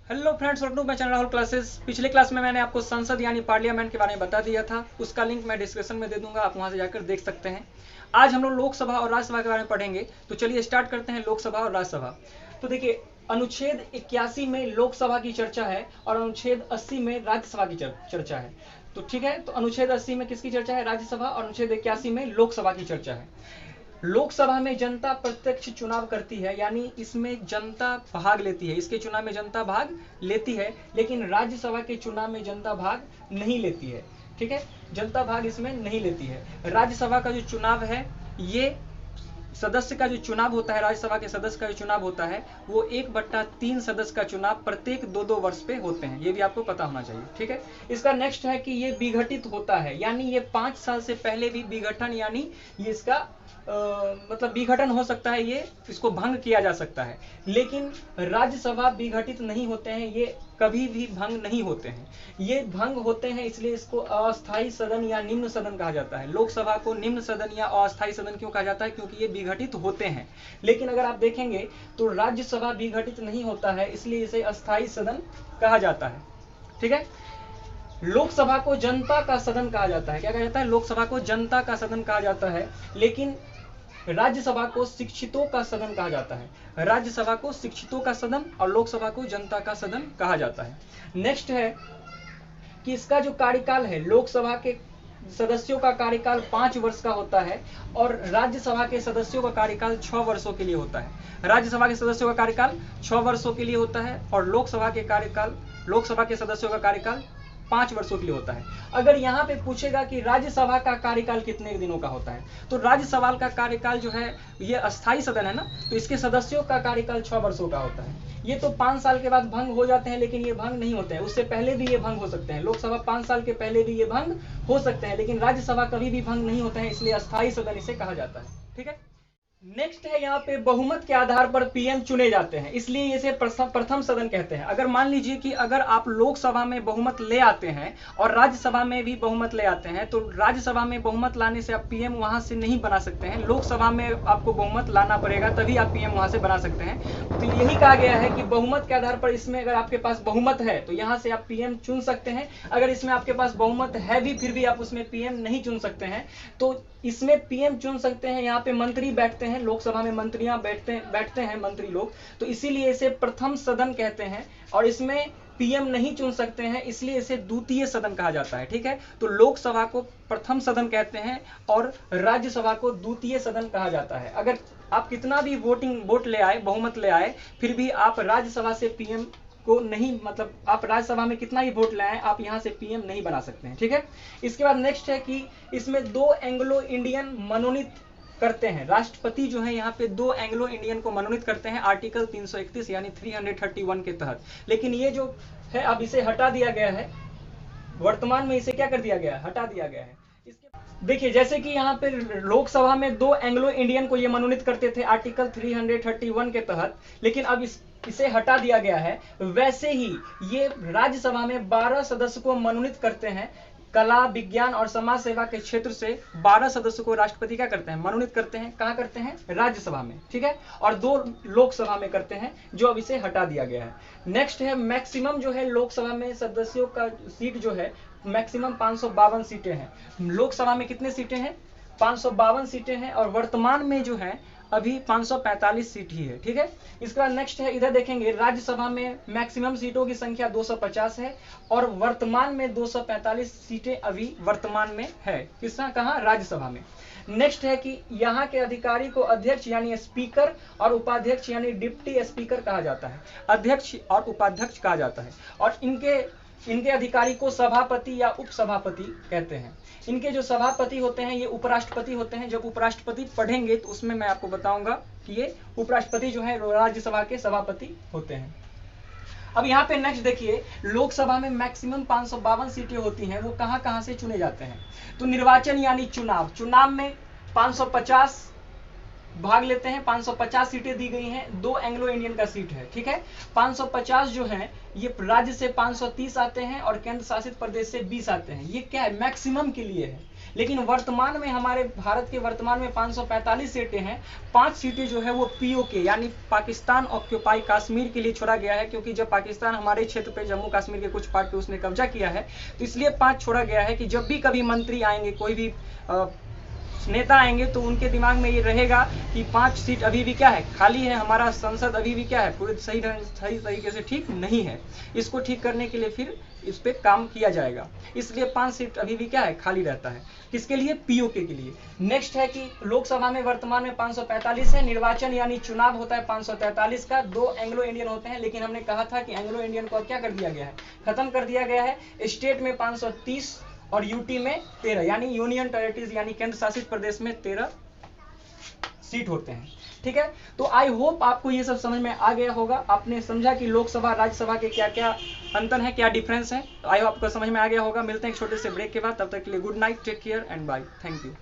Hello friends, welcome to my channel Rahul classes. पिछले class में मैंने आपको संसद यानी पार्लियामेंट के बारे में बता दिया था। उसका लिंक मैं डिस्क्रिप्शन में दे दूंगा, आप वहां से जाकर देख सकते हैं। आज हम लोग लोकसभा और राज्यसभा के बारे में पढ़ेंगे। तो चलिए स्टार्ट करते हैं लोकसभा और राज्यसभा। तो देखिए, अनुच्छेद 81 में लोकसभा की चर्चा है और अनुच्छेद 80 में राज्यसभा की चर्चा है। तो ठीक है, तो अनुच्छेद 80 में किसकी चर्चा है? राज्यसभा। और अनुच्छेद 81 में लोकसभा की चर्चा है। लोकसभा में जनता प्रत्यक्ष चुनाव करती है, यानी इसमें जनता भाग लेती है, इसके चुनाव में जनता भाग लेती है। लेकिन राज्यसभा के चुनाव में जनता भाग नहीं लेती है। ठीक है, जनता भाग इसमें नहीं लेती है। राज्यसभा का जो चुनाव है, ये सदस्य का जो चुनाव होता है, राज्यसभा के सदस्य का जो चुनाव होता है, वो 1/3 सदस्य का चुनाव प्रत्येक 2-2 वर्ष पे होते हैं। ये भी आपको पता होना चाहिए। ठीक है, इसका नेक्स्ट है कि ये विघटित होता है, यानी ये 5 साल से पहले भी विघटन, यानी ये इसका मतलब विघटन हो सकता है, ये इसको भंग किया जा सकता है। लेकिन राज्यसभा विघटित नहीं होते हैं, ये कभी भी भंग नहीं होते हैं। ये भंग होते हैं, इसलिए इसको अस्थायी सदन या निम्न सदन कहा जाता है। लोकसभा को निम्न सदन या अस्थायी सदन क्यों कहा जाता है? क्योंकि ये विघटित होते हैं। लेकिन अगर आप देखेंगे तो राज्यसभा विघटित नहीं होता है, इसलिए इसे अस्थायी सदन कहा जाता है। ठीक है, लोकसभा को जनता का सदन कहा जाता है। क्या कहा जाता है? लोकसभा को जनता का सदन कहा जाता है। लेकिन राज्यसभा को शिक्षितों का सदन कहा जाता है। राज्यसभा को शिक्षितों का सदन और लोकसभा को जनता का सदन कहा जाता है। नेक्स्ट है कि इसका जो कार्यकाल है, लोकसभा के सदस्यों का कार्यकाल 5 वर्ष का होता है और राज्यसभा के सदस्यों का कार्यकाल 6 वर्षों के लिए होता है। राज्यसभा के सदस्यों का कार्यकाल 6 वर्षों के लिए होता है और लोकसभा के सदस्यों का कार्यकाल 5 वर्षों के लिए होता है। अगर यहाँ पे पूछेगा कि राज्यसभा का कार्यकाल कितने दिनों का होता है, तो राज्यसभा का कार्यकाल जो है, ये अस्थायी सदन है ना, तो इसके सदस्यों का कार्यकाल 6 वर्षों का होता है। ये तो 5 साल के बाद भंग हो जाते हैं, लेकिन ये भंग नहीं होते हैं। उससे पहले भी ये भंग हो सकते हैं। लोकसभा 5 साल के पहले भी ये भंग हो सकते हैं, लेकिन राज्यसभा कभी भी भंग नहीं होते हैं, इसलिए अस्थायी सदन इसे कहा जाता है। ठीक है, नेक्स्ट है यहाँ पे बहुमत के आधार पर पीएम चुने जाते हैं, इसलिए इसे प्रथम सदन कहते हैं। अगर मान लीजिए कि अगर आप लोकसभा में बहुमत ले आते हैं और राज्यसभा में भी बहुमत ले आते हैं, तो राज्यसभा में बहुमत लाने से आप पीएम वहां से नहीं बना सकते हैं। लोकसभा में आपको बहुमत लाना पड़ेगा, तभी आप पीएम वहां से बना सकते हैं। तो यही कहा गया है कि बहुमत के आधार पर इसमें अगर आपके पास बहुमत है तो यहाँ से आप पीएम चुन सकते हैं। अगर इसमें आपके पास बहुमत है भी, फिर भी आप उसमें पीएम नहीं चुन सकते हैं। तो इसमें पीएम चुन सकते हैं, यहाँ पे मंत्री बैठते हैं, लोकसभा में मंत्रियां बैठते हैं मंत्री लोग, तो इसीलिए इसे प्रथम सदन कहते हैं। और इसमें पीएम नहीं चुन सकते हैं, इसलिए इसे द्वितीय सदन कहा जाता है। ठीक है, तो लोकसभा को प्रथम सदन कहते हैं और राज्यसभा को द्वितीय सदन कहा जाता है। अगर आप कितना भी वोट ले आए, बहुमत ले आए, फिर भी आप राज्यसभा से पीएम को नहीं, मतलब आप राज्यसभा में कितना ही वोट लाएं, आप यहां से पीएम नहीं बना सकते हैं। ठीक है, इसके बाद नेक्स्ट है कि इसमें 2 एंग्लो इंडियन मनोनीत करते हैं। राष्ट्रपति जो है यहाँ पे 2 एंग्लो इंडियन को मनोनीत करते हैं आर्टिकल 331 यानी 331 के तहत। लेकिन ये जो है अब इसे हटा दिया गया है, वर्तमान में इसे क्या कर दिया गया है? हटा दिया गया है। देखिए, जैसे कि यहाँ पे लोकसभा में 2 एंग्लो इंडियन को ये मनोनीत करते थे आर्टिकल 331 के तहत, लेकिन अब इसे हटा दिया गया है। वैसे ही ये राज्यसभा में 12 सदस्य को मनोनीत करते हैं। कला, विज्ञान और समाज सेवा के क्षेत्र से 12 सदस्यों को राष्ट्रपति क्या करते हैं? मनोनीत करते हैं। कहाँ करते हैं? राज्यसभा में। ठीक है, और 2 लोकसभा में करते हैं, जो अब इसे हटा दिया गया है। नेक्स्ट है मैक्सिमम जो है लोकसभा में सदस्यों का सीट जो है, मैक्सिमम 552 सीटें हैं। लोकसभा में कितने सीटें हैं? 552 सीटें हैं और वर्तमान में जो है अभी 545 सीट ही है। ठीक है, इसके बाद नेक्स्ट है, इधर देखेंगे राज्यसभा में मैक्सिमम सीटों की संख्या 250 है और वर्तमान में 245 सीटें अभी वर्तमान में है। किसका? कहाँ? राज्यसभा में। नेक्स्ट है कि यहाँ के अधिकारी को अध्यक्ष यानी स्पीकर और उपाध्यक्ष यानी डिप्टी स्पीकर कहा जाता है। अध्यक्ष और उपाध्यक्ष कहा जाता है और इनके अधिकारी को सभापति या उपसभापति कहते हैं। इनके जो सभापति होते हैं ये उपराष्ट्रपति होते हैं। जब उपराष्ट्रपति पढ़ेंगे तो उसमें मैं आपको बताऊंगा कि ये उपराष्ट्रपति जो है राज्यसभा के सभापति होते हैं। अब यहाँ पे नेक्स्ट देखिए, लोकसभा में मैक्सिमम 552 सीटें होती हैं। वो कहाँ कहाँ से चुने जाते हैं? तो निर्वाचन यानी चुनाव में 550 भाग लेते हैं। 550 सीटें दी गई हैं, 2 एंग्लो इंडियन का सीट है, ठीक है। 550 जो है ये राज्य से 530 आते हैं और केंद्र शासित प्रदेश से 20 आते हैं। ये क्या है, मैक्सिमम के लिए है। लेकिन वर्तमान में हमारे भारत के वर्तमान में 545 सीटें हैं। 5 सीटें जो है वो पीओके यानी पाकिस्तान ऑक्यूपाई कश्मीर के लिए छोड़ा गया है, क्योंकि जब पाकिस्तान हमारे क्षेत्र पे जम्मू कश्मीर के कुछ पार्ट पे उसने कब्जा किया है, तो इसलिए 5 छोड़ा गया है कि जब भी कभी मंत्री आएंगे, कोई भी नेता आएंगे, तो उनके दिमाग में ये रहेगा कि 5 सीट अभी भी क्या है, खाली है। हमारा संसद अभी भी क्या है, पूरे सही तरीके से ठीक नहीं है। इसको ठीक करने के लिए फिर इस पे काम किया जाएगा। इसलिए 5 सीट अभी भी क्या है, खाली रहता है। किसके लिए, पीओके के लिए। नेक्स्ट है कि लोकसभा में वर्तमान में 545 है, निर्वाचन यानी चुनाव होता है 543 का, 2 एंग्लो इंडियन होते हैं। लेकिन हमने कहा था कि एंग्लो इंडियन को क्या कर दिया गया है, खत्म कर दिया गया है। स्टेट में 530 और यूटी में 13 यानी यूनियन टेरिटरीज यानी केंद्र शासित प्रदेश में 13 सीट होते हैं, ठीक है। तो आई होप आपको ये सब समझ में आ गया होगा। आपने समझा कि लोकसभा राज्यसभा के क्या क्या अंतर है, क्या डिफरेंस है। तो आई होप आपको समझ में आ गया होगा। मिलते हैं एक छोटे से ब्रेक के बाद, तब तक के लिए good night, take care and bye, thank you.